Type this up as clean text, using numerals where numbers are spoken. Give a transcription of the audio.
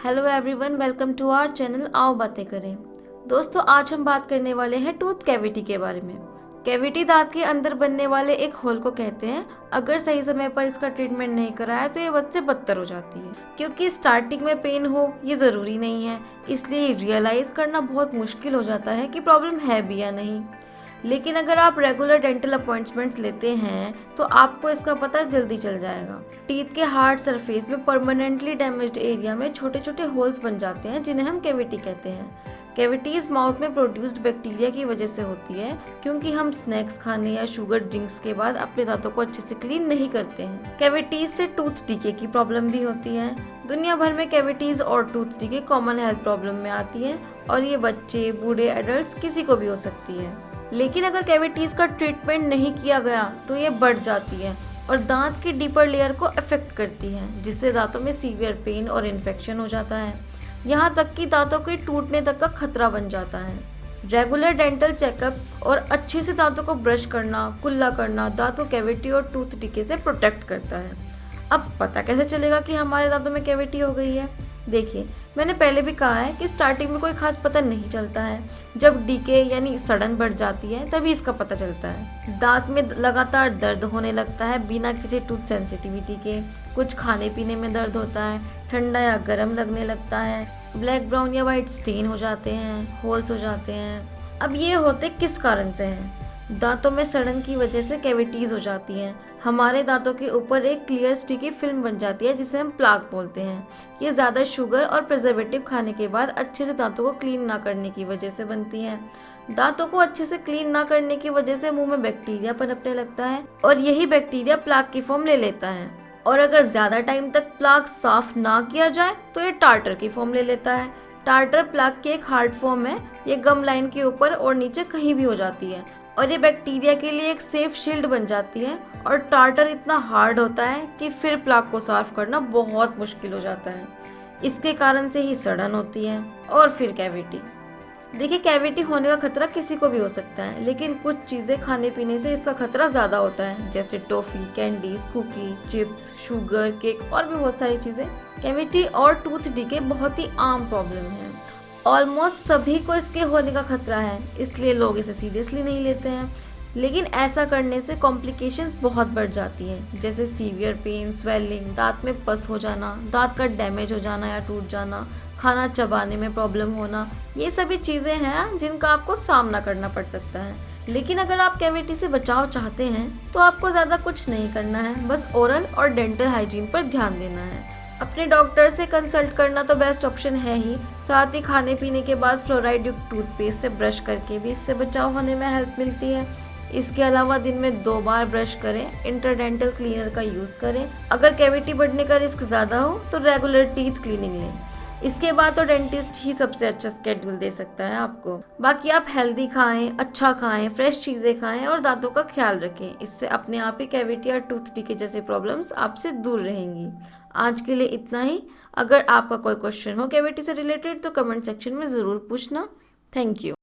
Hello everyone, welcome to our channel आओ बातें करें। दोस्तों, आज हम बात करने वाले हैं टूथ कैविटी के बारे में। कैविटी दांत के अंदर बनने वाले एक होल को कहते हैं। अगर सही समय पर इसका ट्रीटमेंट नहीं कराया तो ये बद से बदतर हो जाती है। क्योंकि स्टार्टिंग में पेन हो ये ज़रूरी नहीं है, इसलिए रियलाइज़ करना बहुत मुश्किल हो जाता है कि प्रॉब्लम है भी या नहीं। लेकिन अगर आप रेगुलर डेंटल अपॉइंटमेंट्स लेते हैं तो आपको इसका पता जल्दी चल जाएगा। टीथ के हार्ड सरफेस में परमानेंटली डैमेज्ड एरिया में छोटे छोटे होल्स बन जाते हैं, जिन्हें हम कैविटी कहते हैं। कैविटीज माउथ में प्रोड्यूस्ड बैक्टीरिया की वजह से होती है, क्योंकि हम स्नैक्स खाने या शुगर ड्रिंक्स के बाद अपने दांतों को अच्छे से क्लीन नहीं करते हैं। कैविटीज से टूथ डीके की प्रॉब्लम भी होती है। दुनिया भर में कैविटीज और tooth decay common health problem में आती है और ये बच्चे, बूढ़े, एडल्ट्स किसी को भी हो सकती है। लेकिन अगर कैविटीज का ट्रीटमेंट नहीं किया गया तो ये बढ़ जाती है और दांत की डीपर लेयर को अफेक्ट करती है, जिससे दांतों में सीवियर पेन और इन्फेक्शन हो जाता है। यहाँ तक कि दांतों के टूटने तक का खतरा बन जाता है। रेगुलर डेंटल चेकअप्स और अच्छे से दांतों को ब्रश करना, कुल्ला करना दांतों कैविटी और टूथ डीके से प्रोटेक्ट करता है। अब पता कैसे चलेगा कि हमारे दांतों में कैविटी हो गई है? देखिए, मैंने पहले भी कहा है कि स्टार्टिंग में कोई खास पता नहीं चलता है। जब डीके यानी सड़न बढ़ जाती है तभी इसका पता चलता है। दांत में लगातार दर्द होने लगता है बिना किसी टूथ सेंसिटिविटी के। कुछ खाने पीने में दर्द होता है, ठंडा या गर्म लगने लगता है, ब्लैक, ब्राउन या वाइट स्टेन हो जाते हैं, होल्स हो जाते हैं। अब ये होते किस कारण से हैं? दांतों में सड़न की वजह से कैविटीज हो जाती हैं। हमारे दांतों के ऊपर एक क्लियर स्टिकी फिल्म बन जाती है जिसे हम प्लाक बोलते हैं। ये ज़्यादा शुगर और प्रिजर्वेटिव खाने के बाद अच्छे से दांतों को क्लीन ना करने की वजह से बनती है। दांतों को अच्छे से क्लीन ना करने की वजह से मुंह में बैक्टीरिया पनपने लगता है और यही बैक्टीरिया प्लाक की फॉर्म ले लेता है। और अगर ज़्यादा टाइम तक प्लाक साफ ना किया जाए तो ये टार्टर की फॉर्म ले लेता है। टार्टर प्लाक की एक हार्ड फॉर्म है। ये गम लाइन के ऊपर और नीचे कहीं भी हो जाती है और ये बैक्टीरिया के लिए एक सेफ शील्ड बन जाती है। और टार्टर इतना हार्ड होता है कि फिर प्लाक को साफ करना बहुत मुश्किल हो जाता है। इसके कारण से ही सड़न होती है और फिर कैविटी। देखिए, कैविटी होने का खतरा किसी को भी हो सकता है, लेकिन कुछ चीज़ें खाने पीने से इसका खतरा ज़्यादा होता है, जैसे toffee, candies, cookie, chips, sugar, cake और भी बहुत सारी चीज़ें। कैविटी और टूथ डीके बहुत ही आम प्रॉब्लम है। ऑलमोस्ट सभी को इसके होने का खतरा है, इसलिए लोग इसे सीरियसली नहीं लेते हैं। लेकिन ऐसा करने से कॉम्प्लिकेशंस बहुत बढ़ जाती हैं, जैसे सीवियर पेन, स्वेलिंग, दांत में पस हो जाना, दांत का डैमेज हो जाना या टूट जाना, खाना चबाने में प्रॉब्लम होना। ये सभी चीज़ें हैं जिनका आपको सामना करना पड़ सकता है। लेकिन अगर आप कैविटी से बचाव चाहते हैं तो आपको ज़्यादा कुछ नहीं करना है, बस ओरल और डेंटल हाइजीन पर ध्यान देना है। अपने डॉक्टर से कंसल्ट करना तो बेस्ट ऑप्शन है ही। साथ ही खाने पीने के बाद फ्लोराइड युक्त टूथपेस्ट से ब्रश करके भी इससे बचाव होने में हेल्प मिलती है। इसके अलावा दिन में 2 बार ब्रश करें, इंटरडेंटल क्लीनर का यूज़ करें। अगर कैविटी बढ़ने का रिस्क ज़्यादा हो तो रेगुलर टीथ क्लीनिंग लें। इसके बाद तो डेंटिस्ट ही सबसे अच्छा स्केड्यूल दे सकता है आपको। बाकी आप हेल्दी खाएं, अच्छा खाएं, फ्रेश चीज़ें खाएं और दांतों का ख्याल रखें। इससे अपने आप ही कैविटी और टूथ डीके जैसे प्रॉब्लम्स आपसे दूर रहेंगी। आज के लिए इतना ही। अगर आपका कोई क्वेश्चन हो कैविटी से रिलेटेड तो कमेंट सेक्शन में ज़रूर पूछना। Thank you.